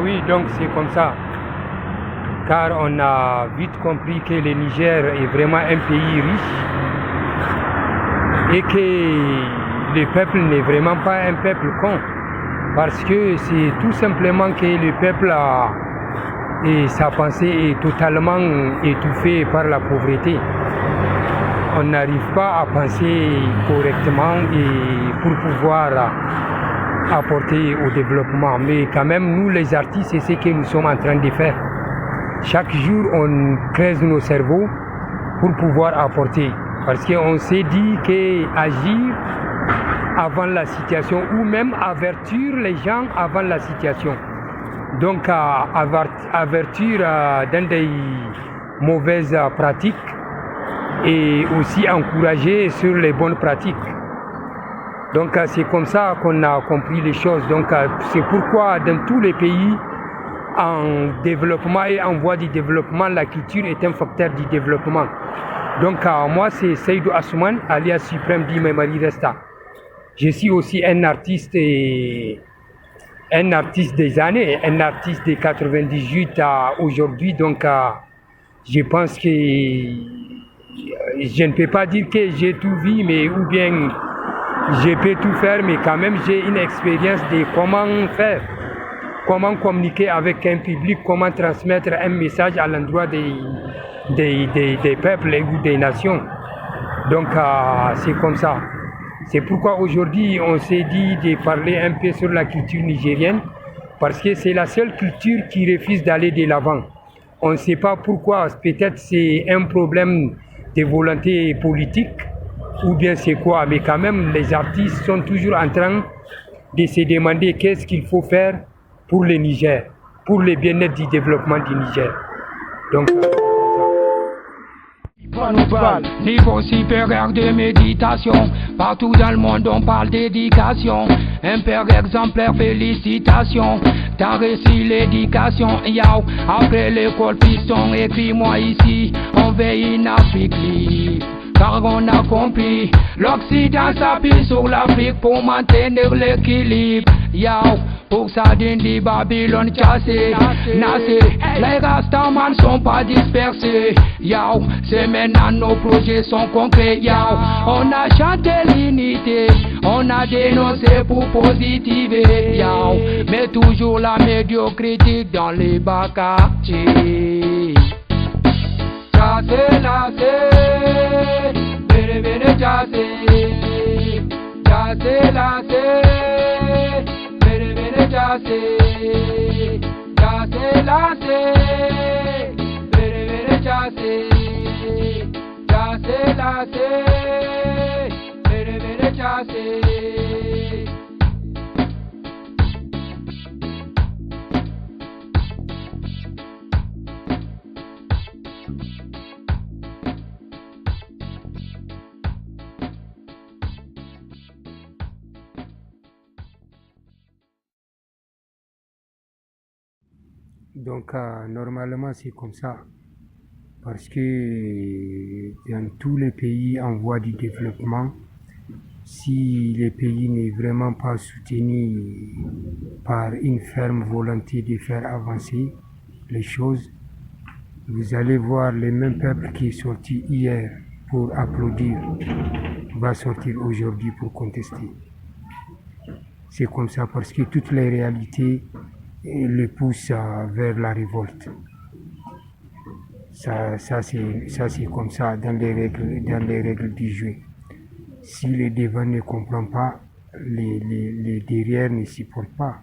Oui, donc c'est comme ça. Car on a vite compris que le Niger est vraiment un pays riche et que le peuple n'est vraiment pas un peuple con. Parce que c'est tout simplement que le peuple et sa pensée est totalement étouffée par la pauvreté. On n'arrive pas à penser correctement et pour pouvoir apporter au développement. Mais quand même, nous les artistes, c'est ce que nous sommes en train de faire. Chaque jour, on creuse nos cerveaux pour pouvoir apporter. Parce qu'on s'est dit qu'agir avant la situation ou même avertir les gens avant la situation. Donc avertir dans des mauvaises pratiques et aussi encourager sur les bonnes pratiques. Donc c'est comme ça qu'on a compris les choses. Donc c'est pourquoi dans tous les pays en développement et en voie de développement, la culture est un facteur du développement. Donc moi c'est Seydou Assouman, alias Suprême Di Memari Resta. Je suis aussi un artiste des années, un artiste de 98 à aujourd'hui. Donc je pense que je ne peux pas dire que j'ai tout vu, mais ou bien je peux tout faire, mais quand même j'ai une expérience de comment faire, comment communiquer avec un public, comment transmettre un message à l'endroit des peuples ou des nations. Donc c'est comme ça. C'est pourquoi aujourd'hui on s'est dit de parler un peu sur la culture nigérienne, parce que c'est la seule culture qui refuse d'aller de l'avant. On ne sait pas pourquoi, peut-être c'est un problème de volonté politique, ou bien c'est quoi, mais quand même les artistes sont toujours en train de se demander qu'est-ce qu'il faut faire pour le Niger, pour le bien-être du développement du Niger. Donc, niveau supérieur de méditation, partout dans le monde on parle d'éducation. Un père exemplaire, félicitations. T'as réussi l'éducation, yow. Après l'école piston, écris-moi ici. On veille une Afrique libre, car on a compris. L'Occident s'appuie sur l'Afrique pour maintenir l'équilibre, yow. Pour ça d'Indi, Babylone cassé, nassé. Les Rastaman sont pas dispersés, yow. C'est maintenant nos projets sont concrets, yow. On a chanté l'unité, on a dénoncé pour positiver, yow. Mais toujours la médiocrité dans les bas quartiers. Chassé, nassé, bene bene chassé. Chassé, nassé, chassé, chassé, lassé, bene bene chassé, chassé, lassé, bene bene chassé. Donc normalement c'est comme ça, parce que dans tous les pays en voie de développement, si le pays n'est vraiment pas soutenu par une ferme volonté de faire avancer les choses, vous allez voir le même peuple qui est sorti hier pour applaudir va sortir aujourd'hui pour contester. C'est comme ça parce que toutes les réalités le poussent vers la révolte. Ça c'est comme ça dans les règles du jeu. Si le devant ne comprend pas, les derrière ne supportent pas.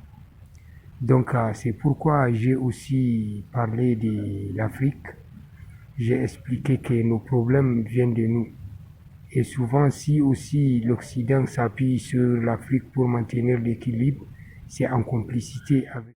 Donc c'est pourquoi j'ai aussi parlé de l'Afrique. J'ai expliqué que nos problèmes viennent de nous. Et souvent, si aussi l'Occident s'appuie sur l'Afrique pour maintenir l'équilibre, c'est en complicité avec